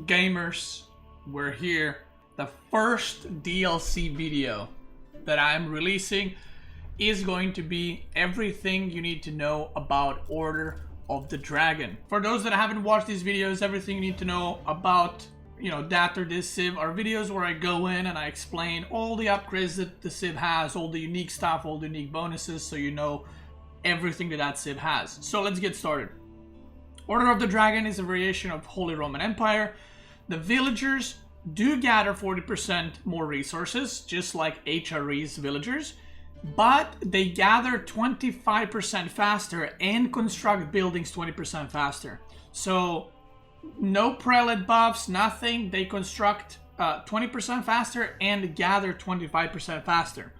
Gamers, we're here. The first DLC video that I'm releasing is going to be everything you need to know about Order of the Dragon. For those that haven't watched these videos, everything you need to know about, that or this civ are videos where I go in and I explain all the upgrades that the civ has, all the unique stuff, all the unique bonuses, so you know everything that civ has. So let's get started. Order of the Dragon is a variation of Holy Roman Empire. The villagers do gather 40% more resources, just like HRE's villagers, but they gather 25% faster and construct buildings 20% faster. So no prelate buffs, nothing. They construct 20% faster and gather 25% faster.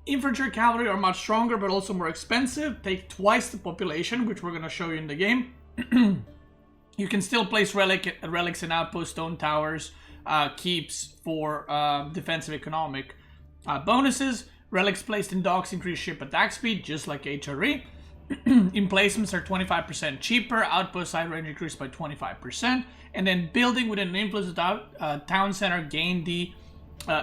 Infantry cavalry are much stronger but also more expensive, take twice the population, which we're going to show you in the game. You can still place relics in outpost stone towers, keeps for defensive economic bonuses. Relics placed in docks increase ship attack speed, just like HRE. Emplacements are 25% cheaper, outpost side range increased by 25%, and then building within an influence town center gain the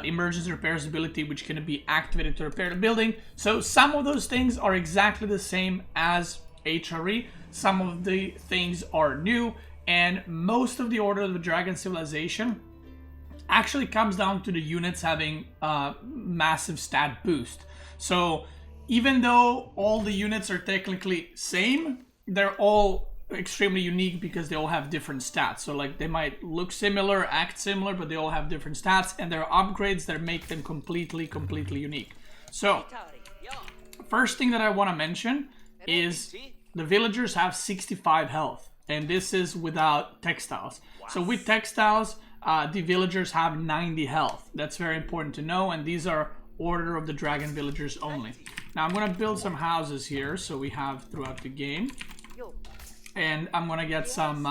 emergency repairs ability, which can be activated to repair the building. So some of those things are exactly the same as HRE. Some of the things are new, and most of the Order of the Dragon civilization actually comes down to the units having massive stat boost. So even though all the units are technically same, they're all extremely unique because they all have different stats. So like they might look similar, act similar, but they all have different stats, and there are upgrades that make them completely unique. So first thing that I want to mention is the villagers have 65 health, and this is without textiles. So with textiles, the villagers have 90 health. That's very important to know, and these are Order of the Dragon villagers only. Now I'm going to build some houses here, so we have throughout the game. And I'm going to get some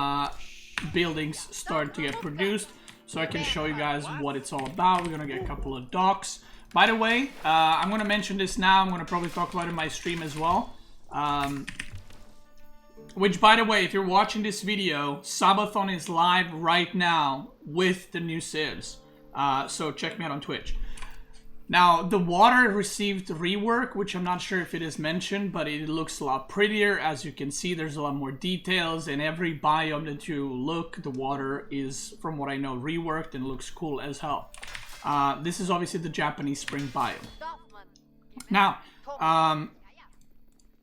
buildings started to get produced, so I can show you guys what it's all about. We're going to get a couple of docks. By the way, I'm going to mention this now. I'm going to probably talk about it in my stream as well. Which, by the way, if you're watching this video, Subathon is live right now with the new civs. So check me out on Twitch. Now, the water received rework, which I'm not sure if it is mentioned, but it looks a lot prettier. As you can see, there's a lot more details, and every biome that you look, the water is, from what I know, reworked and looks cool as hell. This is obviously the Japanese spring biome. Now,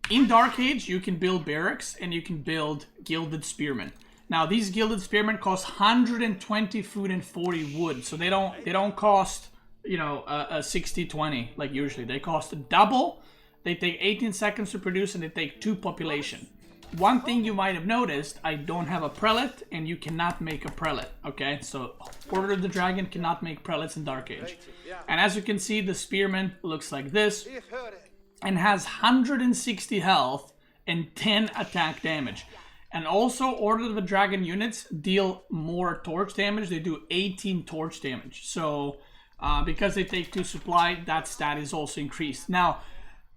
in Dark Age, you can build barracks and you can build gilded spearmen. Now, these gilded spearmen cost 120 food and 40 wood, so they don't cost, a 60-20 like usually. They cost double. They take 18 seconds to produce, and they take 2 population. One thing you might have noticed, I don't have a prelate, and you cannot make a prelate. Okay, so Order of the Dragon cannot make prelates in Dark Age. And as you can see, the spearman looks like this, and has 160 health and 10 attack damage. And also, Order of the Dragon units deal more torch damage. They do 18 torch damage. So, because they take 2 supply, that stat is also increased. Now,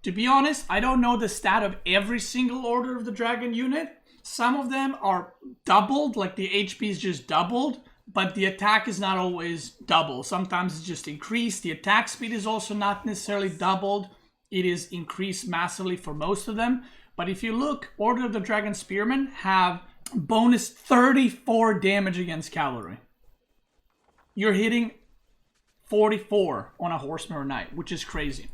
to be honest, I don't know the stat of every single Order of the Dragon unit. Some of them are doubled, like the HP is just doubled, but the attack is not always double. Sometimes it's just increased. The attack speed is also not necessarily doubled. It is increased massively for most of them. But if you look, Order of the Dragon Spearmen have bonus 34 damage against cavalry. You're hitting 44 on a horseman or knight, which is crazy.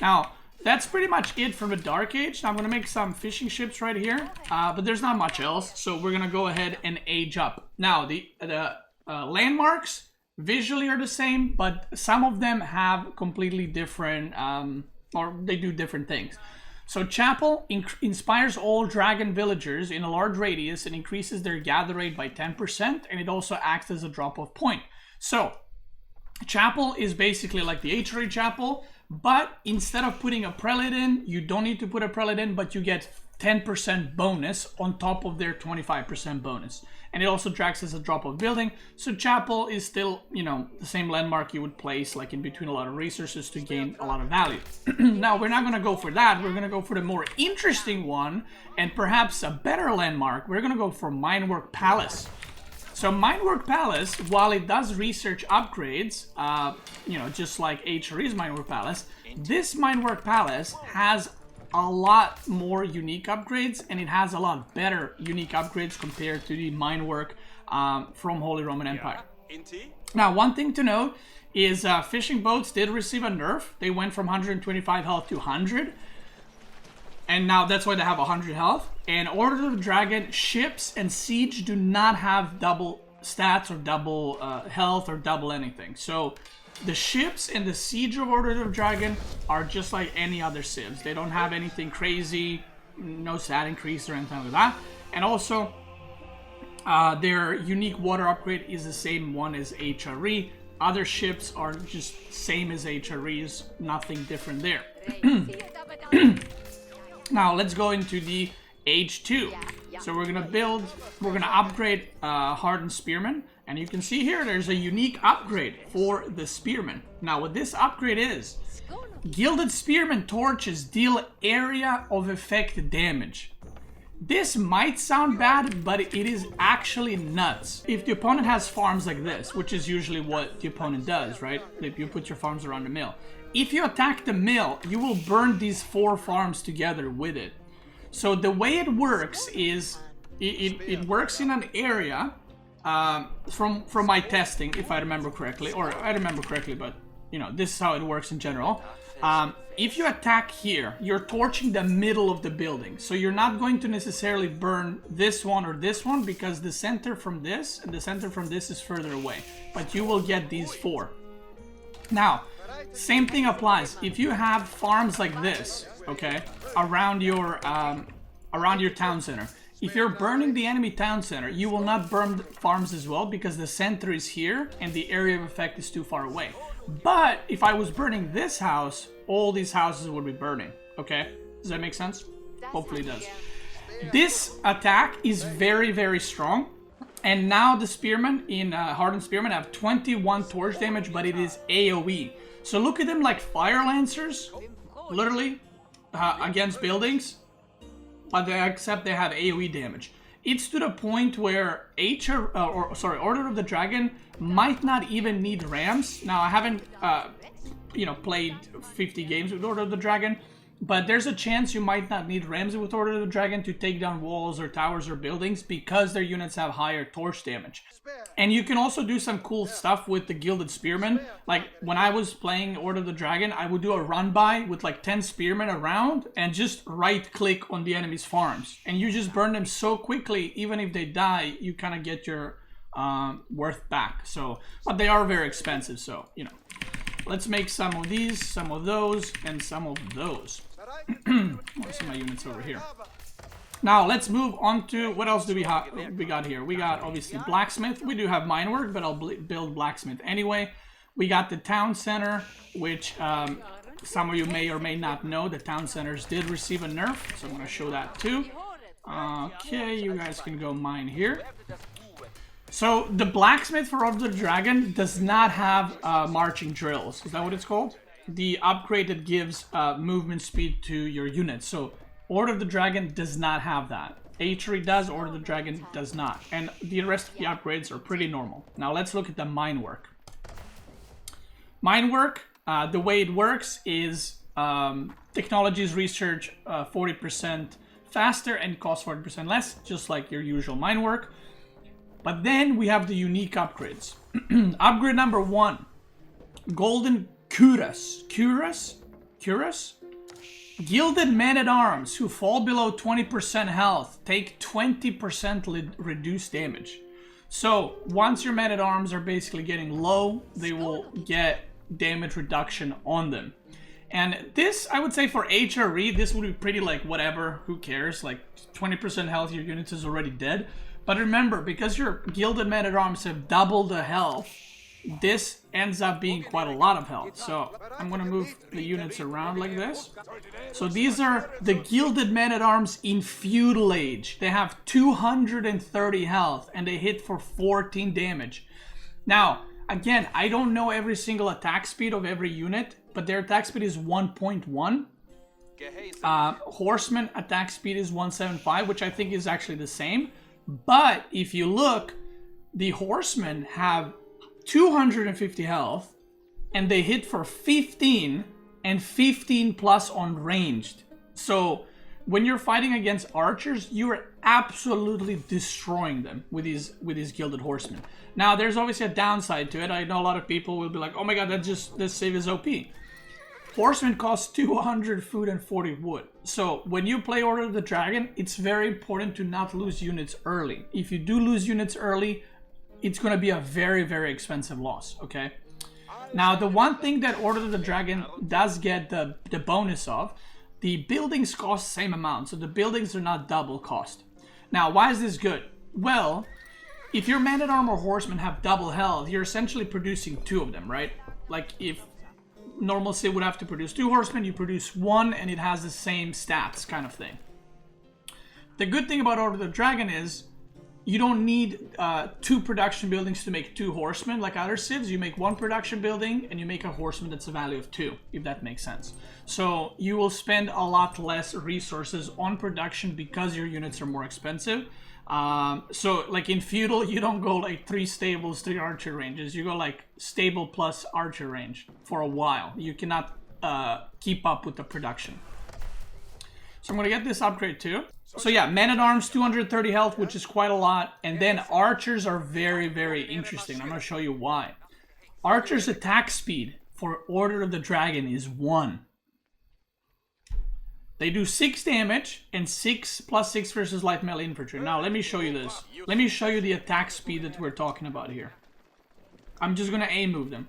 Now, that's pretty much it from the Dark Age. Now, I'm going to make some fishing ships right here, but there's not much else. So we're going to go ahead and age up. Now, the landmarks visually are the same, but some of them have completely different... or they do different things. So Chapel inspires all dragon villagers in a large radius and increases their gather rate by 10%, and it also acts as a drop-off point. So Chapel is basically like the HRE Chapel, but instead of putting a prelate in, you don't need to put a prelate in, but you get 10% bonus on top of their 25% bonus. And it also tracks as a drop-off building. So Chapel is still, the same landmark you would place like in between a lot of resources to gain a lot of value. Now, we're not going to go for that. We're going to go for the more interesting one and perhaps a better landmark. We're going to go for Minework Palace. So Minework Palace, while it does research upgrades, you know, just like HRE's Minework Palace, this Minework Palace has a lot more unique upgrades, and it has a lot better unique upgrades compared to the Minework from Holy Roman Empire. Now, one thing to note is fishing boats did receive a nerf. They went from 125 health to 100. And now that's why they have 100 health. And Order of the Dragon, ships and siege do not have double stats or double health or double anything. So the ships and the siege of Order of the Dragon are just like any other civs. They don't have anything crazy, no stat increase or anything like that. And also, their unique water upgrade is the same one as HRE. Other ships are just same as HREs, nothing different there. Now let's go into the Age 2. So we're gonna upgrade Hardened Spearmen, and you can see here there's a unique upgrade for the Spearmen. Now what this upgrade is, Gilded Spearmen torches deal area of effect damage. This might sound bad, but it is actually nuts. If the opponent has farms like this, which is usually what the opponent does, right? If you put your farms around the mill. If you attack the mill, you will burn these 4 farms together with it. So the way it works is, it works in an area, from my testing, if I remember correctly, or I remember correctly, but you know, this is how it works in general. If you attack here, you're torching the middle of the building. So you're not going to necessarily burn this one or this one, because the center from this and the center from this is further away. But you will get these 4. Now, same thing applies. If you have farms like this, okay, around your town center. If you're burning the enemy town center, you will not burn farms as well, because the center is here and the area of effect is too far away. But if I was burning this house, all these houses would be burning. Okay, does that make sense? Hopefully it does. This attack is very, very strong. And now the Spearmen in Hardened Spearmen have 21 torch damage, but it is AoE. So look at them like Fire Lancers, literally, against buildings. But except they have AoE damage. It's to the point where Order of the Dragon might not even need rams. Now I haven't, you know, played 50 games with Order of the Dragon, but there's a chance you might not need rams with Order of the Dragon to take down walls or towers or buildings, because their units have higher torch damage. And you can also do some cool stuff with the Gilded Spearmen. Like when I was playing Order of the Dragon, I would do a run by with like 10 spearmen around and just right click on the enemy's farms. And you just burn them so quickly, even if they die, you kind of get your worth back. So, but they are very expensive, so, you know. Let's make some of these, some of those, and some of those. Most of my units over here. Now let's move on to what else do we got here. We got obviously Blacksmith. We do have Minework, but I'll build Blacksmith anyway. We got the Town Center, which some of you may or may not know. The Town Centers did receive a nerf, so I'm going to show that too. Okay, you guys can go mine here. So the Blacksmith for Order of the Dragon does not have marching drills. Is that what it's called? The upgrade that gives movement speed to your units. So Order of the Dragon does not have that. HRE does, Order of the Dragon does not. And the rest of the upgrades are pretty normal. Now let's look at the Minework. Minework, the way it works is technologies research 40% faster and costs 40% less, just like your usual Minework. But then we have the unique upgrades. Upgrade number 1, Golden Cuirass. Cuirass? Gilded Men-at-Arms who fall below 20% health take 20% reduced damage. So once your Men-at-Arms are basically getting low, they will get damage reduction on them. And this, I would say for HRE, this would be pretty like whatever, who cares? Like 20% health, your unit is already dead. But remember, because your Gilded Men-at-Arms have double the health, this ends up being quite a lot of health. So I'm going to move the units around like this. So these are the Gilded Men-at-Arms in Feudal Age. They have 230 health and they hit for 14 damage. Now, again, I don't know every single attack speed of every unit, but their attack speed is 1.1. Horsemen attack speed is 175, which I think is actually the same. But if you look, the Horsemen have 250 health, and they hit for 15 and 15 plus on ranged. So when you're fighting against archers, you are absolutely destroying them with these Gilded Horsemen. Now, there's obviously a downside to it. I know a lot of people will be like, oh my god, this save is OP. Horsemen cost 200 food and 40 wood. So when you play Order of the Dragon, it's very important to not lose units early. If you do lose units early, it's going to be a very, very expensive loss, okay? Now, the one thing that Order of the Dragon does get the bonus of, the buildings cost the same amount, so the buildings are not double cost. Now, why is this good? Well, if your Man-at-Arm or Horsemen have double health, you're essentially producing 2 of them, right? Like, if normal Civ would have to produce 2 Horsemen, you produce 1 and it has the same stats kind of thing. The good thing about Order of the Dragon is you don't need 2 production buildings to make 2 Horsemen like other Civs. You make 1 production building and you make a Horseman that's a value of 2, if that makes sense. So you will spend a lot less resources on production because your units are more expensive. So like in Feudal, you don't go like 3 stables, 3 archer ranges. You go like stable plus archer range for a while. You cannot keep up with the production. So I'm going to get this upgrade too. So yeah, Man-at-Arms 230 health, which is quite a lot. And then archers are very, very interesting. I'm going to show you why. Archers' attack speed for Order of the Dragon is 1. They do 6 damage and 6 plus 6 versus light melee infantry. Now, let me show you this. Let me show you the attack speed that we're talking about here. I'm just going to A move them.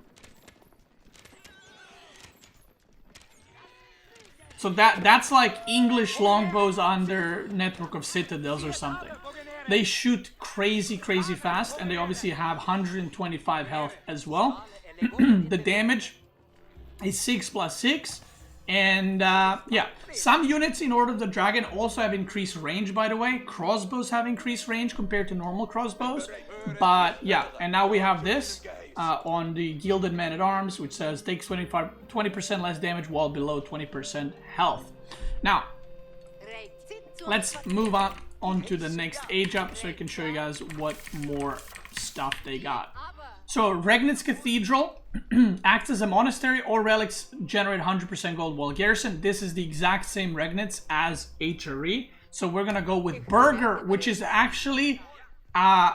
So that's like English longbows under network of citadels or something. They shoot crazy, crazy fast, and they obviously have 125 health as well. The damage is 6 plus 6. And yeah, some units in Order of the Dragon also have increased range, by the way. Crossbows have increased range compared to normal crossbows. But yeah, and now we have this on the Gilded Man-at-Arms, which says takes 20% less damage while below 20% health. Now, let's move on to the next age up so I can show you guys what more stuff they got. So Regnitz Cathedral acts as a monastery. All relics generate 100% gold while garrison. This is the exact same Regnitz as HRE. So we're gonna go with Burger, which is actually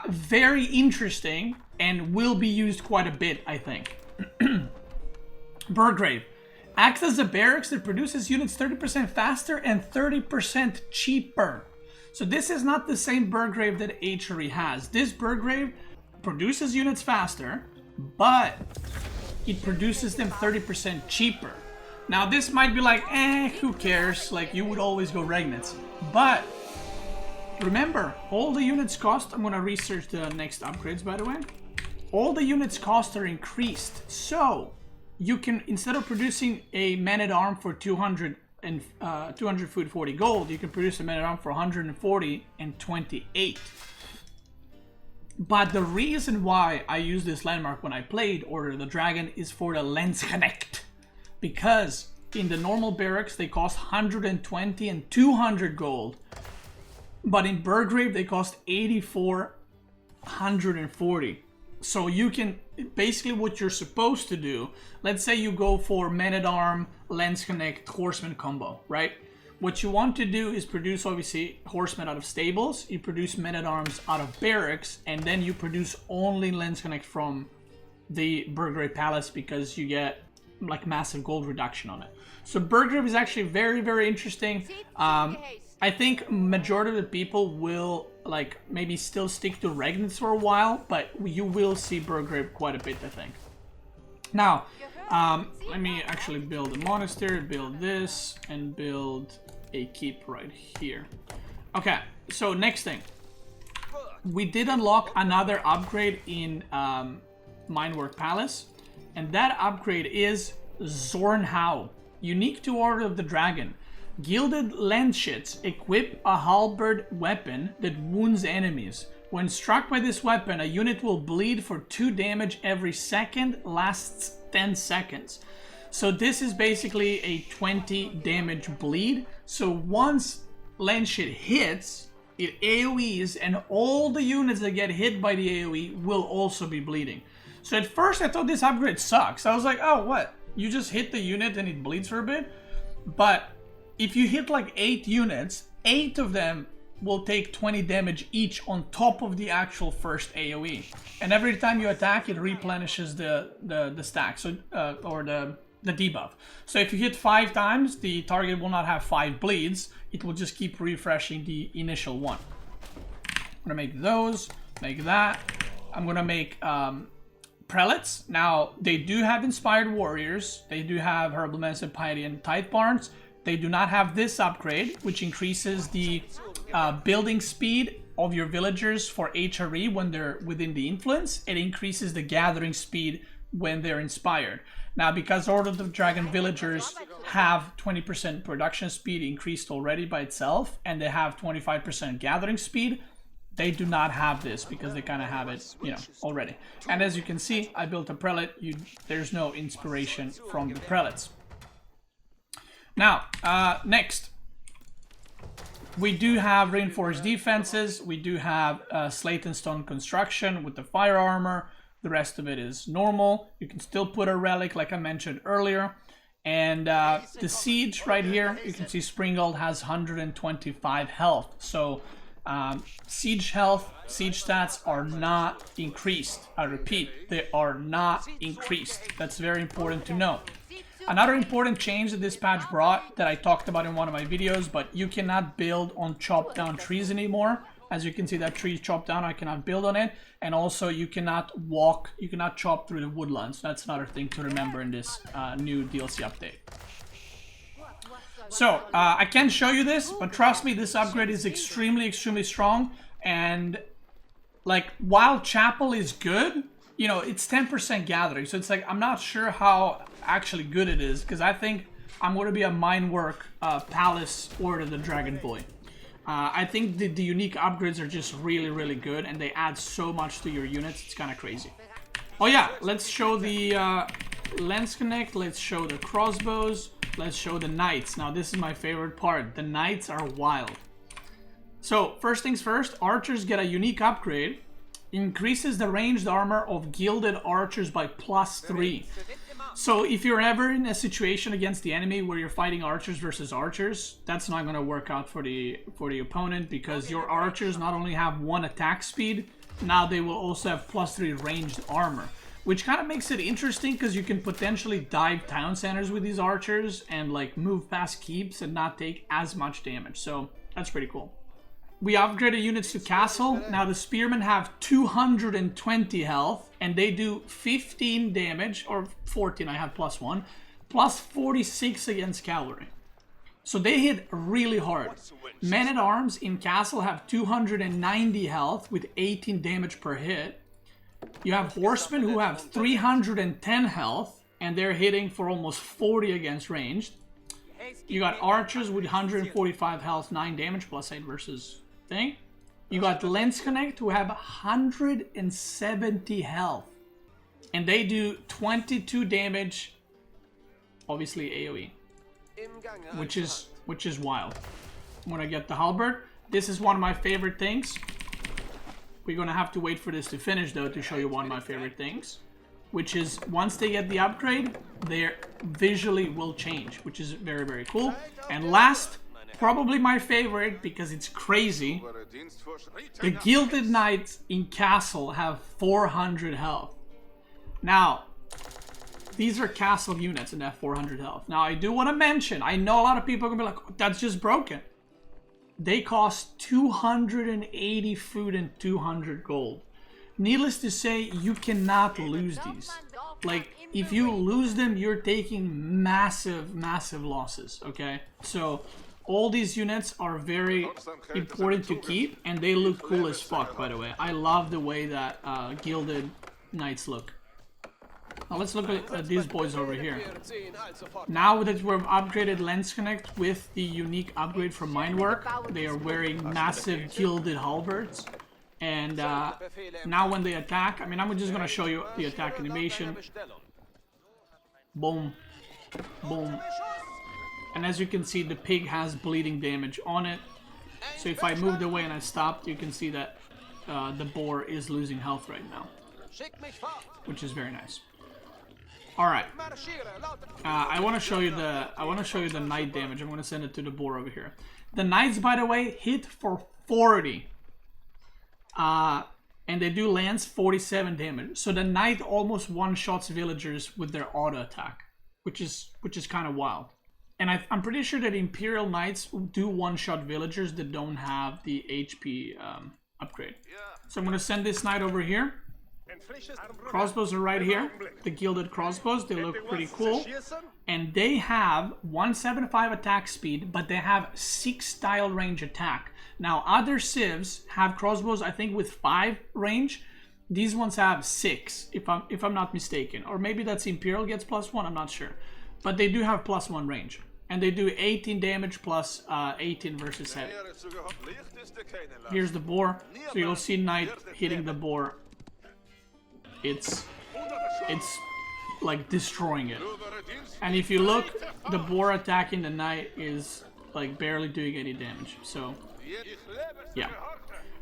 very interesting and will be used quite a bit, I think. Burgrave acts as a barracks that produces units 30% faster and 30% cheaper. So this is not the same Burgrave that HRE has. This Burgrave produces units faster, but it produces them 30% cheaper. Now this might be like, who cares? Like, you would always go Regnitz. But remember, all the units cost, I'm gonna research the next upgrades, by the way. All the units cost are increased. So you can, instead of producing a Man-at-Arm for 200 food 40 gold, you can produce a Man-at-Arm for 140 and 28. But the reason why I use this landmark when I played Order of the Dragon is for the Landsknechts. Because in the normal barracks, they cost 120 and 200 gold. But in Burgrave, they cost 84, 140. So you can, basically what you're supposed to do, let's say you go for Man-at-Arm, Landsknecht, Horseman combo, right? What you want to do is produce, obviously, Horsemen out of stables, you produce Men-at-Arms out of barracks, and then you produce only Landsknecht from the Burgrave Palace because you get, like, massive gold reduction on it. So Burgrave is actually very, very interesting. I think majority of the people will, like, maybe still stick to Regnitz for a while, but you will see Burgrave quite a bit, I think. Now, let me actually build a monastery, build this, and build a keep right here. Okay, so next thing. We did unlock another upgrade in Minework Palace, and that upgrade is Zornhau, unique to Order of the Dragon. Gilded Landsknechts equip a halberd weapon that wounds enemies. When struck by this weapon, a unit will bleed for 2 damage every second, lasts 10 seconds. So this is basically a 20 damage bleed. So once Landsknecht hits, it AoEs, and all the units that get hit by the AoE will also be bleeding. So at first I thought this upgrade sucks. I was like, oh, what? You just hit the unit and it bleeds for a bit? But if you hit like 8 units, 8 of them will take 20 damage each on top of the actual first AoE. And every time you attack, it replenishes the stack, so or the debuff. So if you hit 5 times, the target will not have 5 bleeds. It will just keep refreshing the initial one. I'm gonna make those, make that. I'm gonna make Prelates. Now, they do have Inspired Warriors. They do have Herbalments and Piety and Tithe Barns. They do not have this upgrade, which increases the building speed of your villagers for HRE when they're within the influence. It increases the gathering speed when they're inspired. Now, because Order of the Dragon villagers have 20% production speed increased already by itself, and they have 25% gathering speed, they do not have this because they kind of have it, you know, already. And as you can see, I built a prelate. There's no inspiration from the prelates. Now, next, we do have reinforced defenses. We do have slate and stone construction with the fire armor. The rest of it is normal. You can still put a relic, like I mentioned earlier. And the siege right here, you can see Springald has 125 health. So siege health, siege stats are not increased. I repeat, they are not increased. That's very important to know. Another important change that this patch brought that I talked about in one of my videos, but you cannot build on chopped down trees anymore. As you can see, that tree is chopped down, I cannot build on it. And also you cannot walk, you cannot chop through the woodlands. That's another thing to remember in this new DLC update. So, I can show you this, but trust me, this upgrade is extremely, extremely strong. And, like, while Chapel is good, you know, it's 10% gathering. So it's like, I'm not sure how actually good it is, because I think I'm going to be a Minework Palace Order the Dragon Boy. I think the unique upgrades are just really, really good, and they add so much to your units. It's kind of crazy. Oh yeah, let's show the Landsknechts, let's show the Crossbows, let's show the Knights. Now this is my favorite part. The Knights are wild. So first things first, archers get a unique upgrade. Increases the ranged armor of gilded archers by +3. So if you're ever in a situation against the enemy where you're fighting archers versus archers, that's not going to work out for the opponent, because your archers not only have 1 attack speed, now they will also have +3 ranged armor, which kind of makes it interesting because you can potentially dive town centers with these archers and like move past keeps and not take as much damage. So that's pretty cool. We upgraded units to Castle. Now the Spearmen have 220 health and they do 15 damage, or 14, I have +1, +46 against cavalry. So they hit really hard. Men-at-Arms in Castle have 290 health with 18 damage per hit. You have Horsemen who have 310 health and they're hitting for almost 40 against ranged. You got Archers with 145 health, 9 damage, +8 versus thing. You got Landsknechts who have 170 health and they do 22 damage, obviously AoE, which is wild. I'm gonna get the halberd. This is one of my favorite things. We're gonna have to wait for this to finish though to show you one of my favorite things, which is once they get the upgrade, their visually will change, which is very, very cool. And last, probably my favorite because it's crazy, the Gilded Knights in Castle have 400 health. Now, these are Castle units and they have 400 health. Now, I do want to mention, I know a lot of people are gonna be like, oh, that's just broken. They cost 280 food and 200 gold. Needless to say, you cannot lose these. Like, if you lose them, you're taking massive, massive losses, okay? So, all these units are very important to keep, and they look cool as fuck, by the way. I love the way that Gilded Knights look. Now let's look at these boys over here. Now that we've upgraded Landsknechts with the unique upgrade from Minework, they are wearing massive gilded halberds. And now when they attack, I mean, I'm just going to show you the attack animation. Boom. Boom. And as you can see, the pig has bleeding damage on it. So if I moved away and I stopped, you can see that the boar is losing health right now, which is very nice. All right, I want to show you the knight damage. I'm going to send it to the boar over here. The knights, by the way, hit for 40, and they do lands 47 damage. So the knight almost one-shots villagers with their auto attack, which is kind of wild. And I'm pretty sure that Imperial Knights do one-shot villagers that don't have the HP upgrade. So I'm going to send this knight over here. Crossbows are right here. The gilded crossbows, they look pretty cool. And they have 175 attack speed, but they have 6 dial range attack. Now, other civs have crossbows, I think, with 5 range. These ones have 6, if I'm not mistaken. Or maybe that's Imperial gets +1, I'm not sure. But they do have +1 range. And they do 18 damage plus 18 versus heavy. Here's the boar. So you'll see knight hitting the boar. It's like destroying it. And if you look, the boar attacking the knight is like barely doing any damage. So yeah.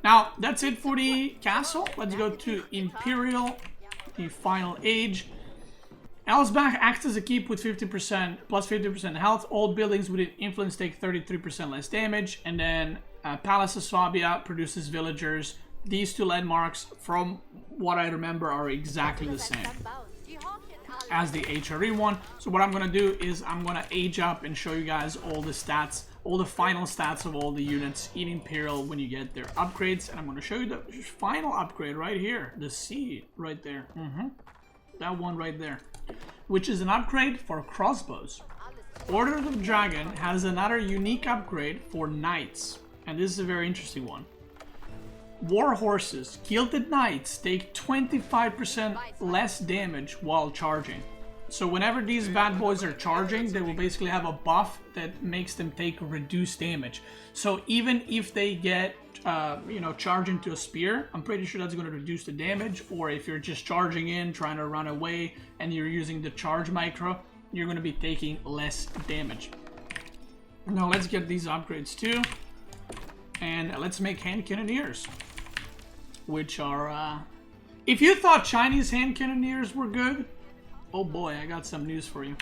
Now that's it for the castle. Let's go to Imperial, the final age. Elsbach acts as a keep with 50% plus 50% health. All buildings within influence take 33% less damage. And then Palace of Swabia produces villagers. These two landmarks, from what I remember, are exactly the same as the HRE one. So what I'm going to do is I'm going to age up and show you guys all the stats, all the final stats of all the units in Imperial when you get their upgrades. And I'm going to show you the final upgrade right here, the C right there. That one right there, which is an upgrade for crossbows. Order of the Dragon has another unique upgrade for knights, and this is a very interesting one. War horses, gilded knights, take 25% less damage while charging. So whenever these bad boys are charging, they will basically have a buff that makes them take reduced damage. So even if they get, charge into a spear, I'm pretty sure that's going to reduce the damage. Or if you're just charging in, trying to run away, and you're using the charge micro, you're going to be taking less damage. Now let's get these upgrades too. And let's make hand cannoneers, which are, if you thought Chinese hand cannoneers were good, oh boy, I got some news for you.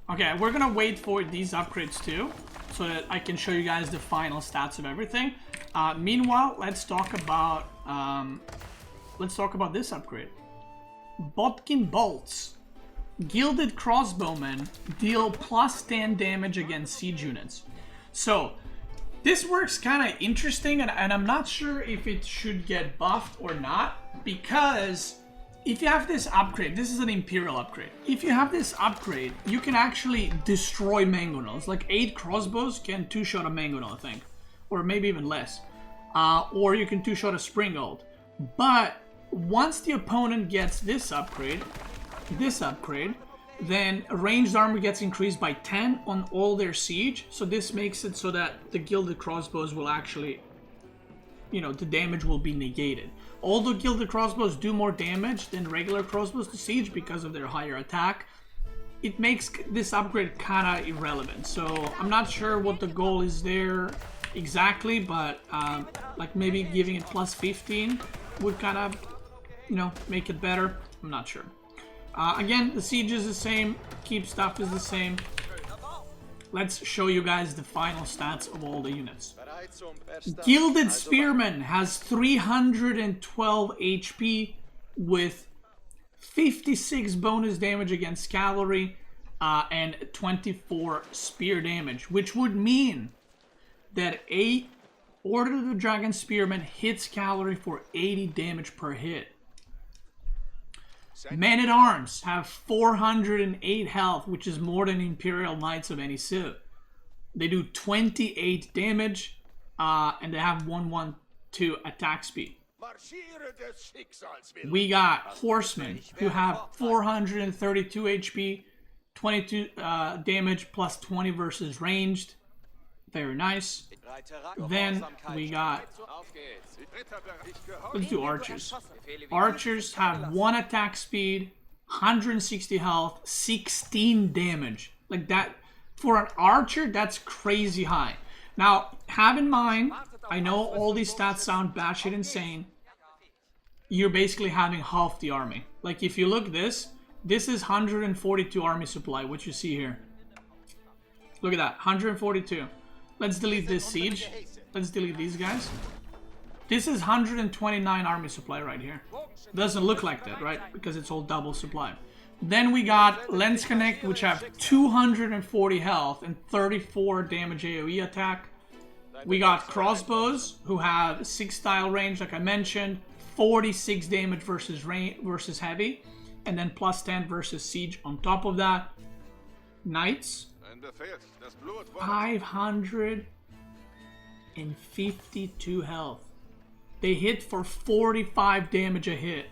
Okay, we're gonna wait for these upgrades too, so that I can show you guys the final stats of everything. Meanwhile, let's talk about this upgrade. Bodkin bolts. Gilded crossbowmen deal +10 damage against siege units. So this works kind of interesting, and I'm not sure if it should get buffed or not, because if you have this upgrade, this is an Imperial upgrade. If you have this upgrade, you can actually destroy mangonels. Like 8 crossbows can 2-shot a mangonel, I think, or maybe even less. Or you can 2-shot a springald. But once the opponent gets this upgrade, then ranged armor gets increased by 10 on all their siege. So this makes it so that the gilded crossbows will actually, the damage will be negated. Although gilded crossbows do more damage than regular crossbows to siege because of their higher attack, it makes this upgrade kind of irrelevant. So I'm not sure what the goal is there exactly, but like maybe giving it +15 would kind of, make it better. I'm not sure. Again, the siege is the same, keep stuff is the same. Let's show you guys the final stats of all the units. Gilded Spearmen has 312 HP with 56 bonus damage against cavalry and 24 spear damage, which would mean that a Order of the Dragon Spearman hits cavalry for 80 damage per hit. Men-at-Arms have 408 health, which is more than Imperial Knights of any civ. They do 28 damage, and they have 112 attack speed. We got Horsemen, who have 432 HP, 22 damage, plus 20 versus ranged. Very nice. Then we got, let's do archers. Archers have 1 attack speed, 160 health, 16 damage. Like that, for an archer, that's crazy high. Now, have in mind, I know all these stats sound batshit insane. You're basically having half the army. Like, if you look this is 142 army supply, what you see here. Look at that, 142. Let's delete this siege. Let's delete these guys. This is 129 army supply right here. Doesn't look like that, right? Because it's all double supply. Then we got Landsknechts, which have 240 health and 34 damage AOE attack. We got Crossbows, who have 6 style range, like I mentioned, 46 damage versus heavy, and then plus 10 versus siege on top of that. Knights, 552 health. They hit for 45 damage a hit.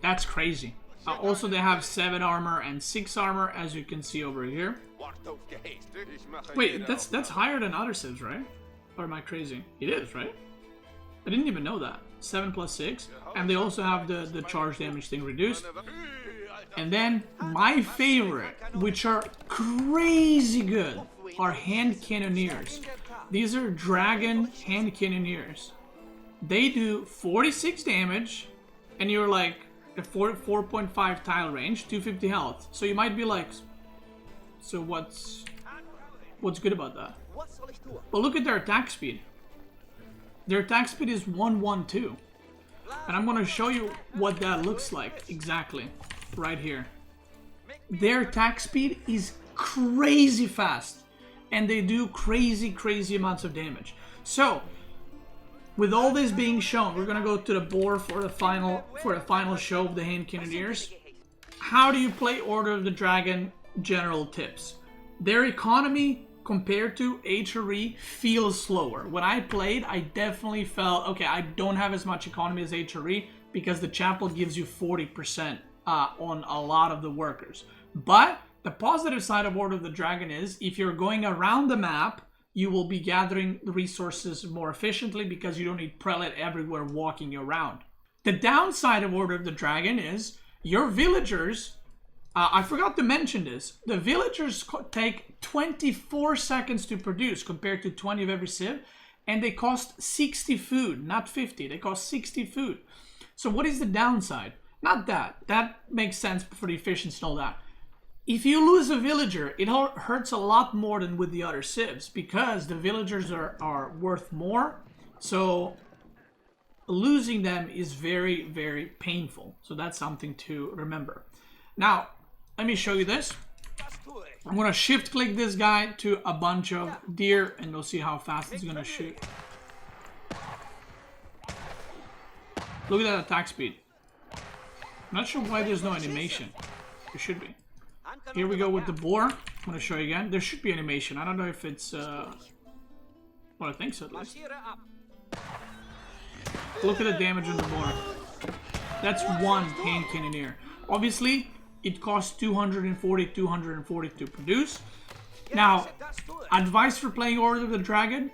That's crazy. Also, they have 7 armor and 6 armor, as you can see over here. Wait, that's higher than other civs, right? Or am I crazy? It is, right? I didn't even know that. 7 plus 6. And they also have the charge damage thing reduced. And then, my favorite, which are crazy good, are hand cannoneers. These are dragon hand cannoneers. They do 46 damage, and you're like a 4.5 tile range, 250 health. So you might be like, so what's good about that? But look at their attack speed. Their attack speed is 112. And I'm gonna show you what that looks like exactly right here. Their attack speed is crazy fast, and they do crazy amounts of damage. So with all this being shown, we're gonna go to the board for the final show of the hand cannoneers. How do you play Order of the Dragon? General tips. Their economy compared to HRE feels slower. When I played, I definitely felt, okay, I don't have as much economy as HRE because the chapel gives you 40% on a lot of the workers. But the positive side of Order of the Dragon is, if you're going around the map, you will be gathering the resources more efficiently because you don't need prelate everywhere walking you around. The downside of Order of the Dragon is your villagers, I forgot to mention this, the villagers take 24 seconds to produce compared to 20 of every civ, and they cost 60 food, not 50, they cost 60 food. So what is the downside? Not that, that makes sense for the efficiency and all that. If you lose a villager, it hurts a lot more than with the other civs because the villagers are worth more. So losing them is very painful. So that's something to remember. Now, let me show you this. I'm going to shift click this guy to a bunch of deer and you'll see how fast it's going to shoot. Look at that attack speed. I'm not sure why there's no animation. There should be. Here we go with the boar. I'm going to show you again. There should be animation. I don't know if it's... well, I think so at least. Look at the damage on the boar. That's one hand cannoneer. Obviously, it costs 240 to produce. Now, advice for playing Order of the Dragon: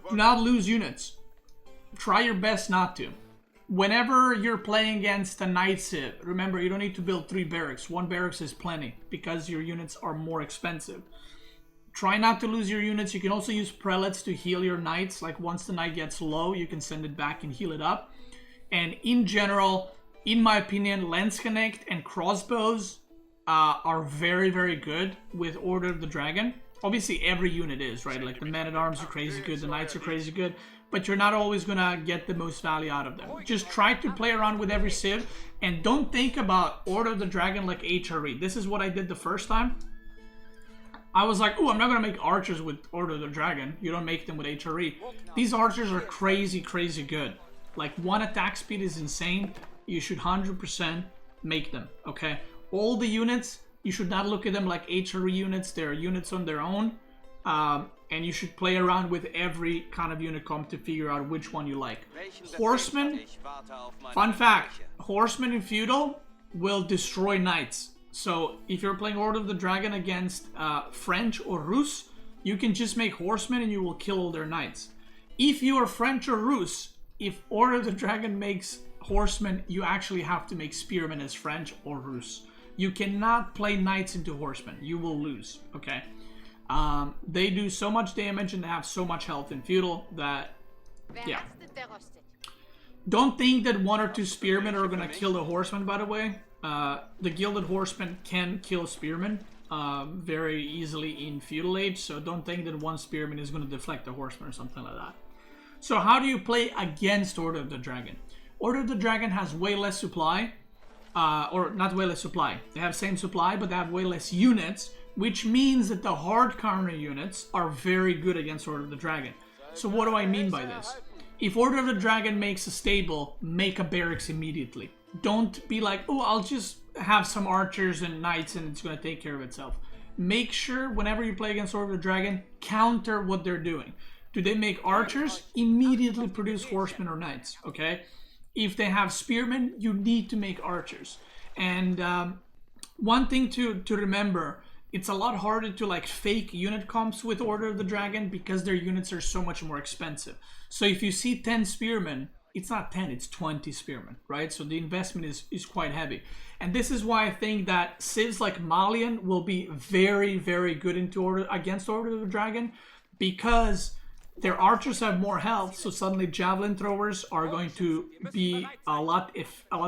do not lose units. Try your best not to. Whenever you're playing against a Knight Civ, remember you don't need to build 3 barracks. 1 barracks is plenty because your units are more expensive. Try not to lose your units. You can also use Prelates to heal your Knights. Like once the Knight gets low, you can send it back and heal it up. And in general, in my opinion, Landsknechts and Crossbows are very good with Order of the Dragon. Obviously, every unit is, right? Like the Men-at-Arms are crazy good, the Knights are crazy good, but you're not always gonna get the most value out of them. Just try to play around with every civ, and don't think about Order of the Dragon like HRE. This is what I did the first time. I was like, oh, I'm not gonna make archers with Order of the Dragon. You don't make them with HRE. These archers are crazy good. Like, 1 attack speed is insane. You should 100% make them, okay? All the units, you should not look at them like HRE units. They're units on their own. And you should play around with every kind of unit comp to figure out which one you like. Horsemen, fun fact, Horsemen in Feudal will destroy Knights. So if you're playing Order of the Dragon against French or Rus, you can just make Horsemen and you will kill all their Knights. If you are French or Rus, if Order of the Dragon makes Horsemen, you actually have to make Spearmen as French or Rus. You cannot play Knights into Horsemen. You will lose, okay? They do so much damage and they have so much health in Feudal that, yeah. Don't think that 1 or 2 Spearmen are gonna kill the Horsemen, by the way. The Gilded Horsemen can kill Spearmen very easily in Feudal Age, so don't think that 1 Spearman is gonna deflect the Horseman or something like that. So how do you play against Order of the Dragon? Order of the Dragon has way less supply, or not way less supply. They have same supply, but they have way less units, which means that the hard counter units are very good against Order of the Dragon. So what do I mean by this? If Order of the Dragon makes a stable, make a barracks immediately. Don't be like, oh, I'll just have some archers and knights and it's going to take care of itself. Make sure whenever you play against Order of the Dragon, counter what they're doing. Do they make archers? Immediately produce horsemen or knights, okay? If they have spearmen, you need to make archers. And one thing to remember, it's a lot harder to like fake unit comps with Order of the Dragon because their units are so much more expensive. So if you see 10 spearmen, it's not 10, it's 20 spearmen, right? So the investment is quite heavy. And this is why I think that civs like Malian will be very, very good against Order of the Dragon, because their archers have more health, so suddenly javelin throwers are going to be a lot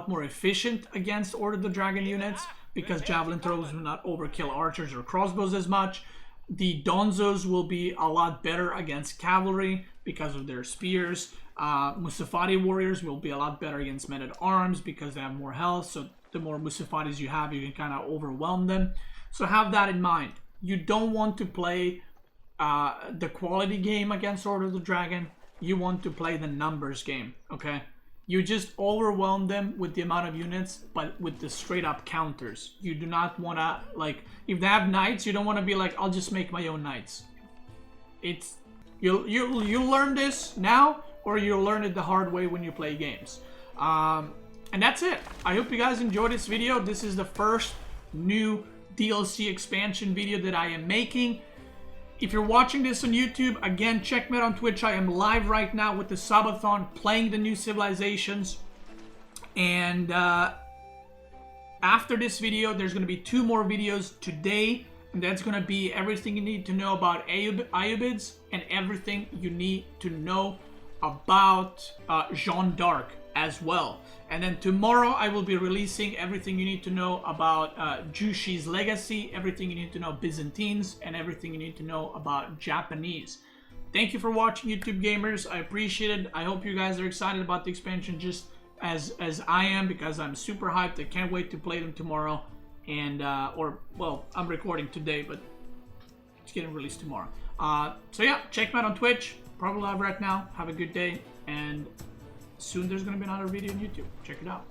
more efficient against Order of the Dragon units, because javelin throwers will not overkill archers or crossbows as much. The Donzos will be a lot better against cavalry because of their spears. Musafati warriors will be a lot better against men-at-arms because they have more health, so the more Musafatis you have, you can kind of overwhelm them. So have that in mind. You don't want to play the quality game against Order of the Dragon. You want to play the numbers game, okay? You just overwhelm them with the amount of units, but with the straight up counters. You do not want to, like, if they have knights, you don't want to be like, I'll just make my own knights. It's, you'll learn this now, or you'll learn it the hard way when you play games. And that's it. I hope you guys enjoyed this video. This is the first new DLC expansion video that I am making. If you're watching this on YouTube, again, check me out on Twitch. I am live right now with the Subathon playing the new civilizations. And after this video, there's going to be 2 more videos today. And that's going to be everything you need to know about Ayyubids and everything you need to know about Jeanne d'Arc as well. And then tomorrow I will be releasing everything you need to know about Jushi's legacy, everything you need to know Byzantines, and everything you need to know about Japanese. Thank you for watching, YouTube gamers. I appreciate it. I hope you guys are excited about the expansion just as I am, because I'm super hyped. I can't wait to play them tomorrow. And well, I'm recording today, but it's getting released tomorrow. So yeah, check me out on Twitch. Probably live right now. Have a good day, and soon there's going to be another video on YouTube. Check it out.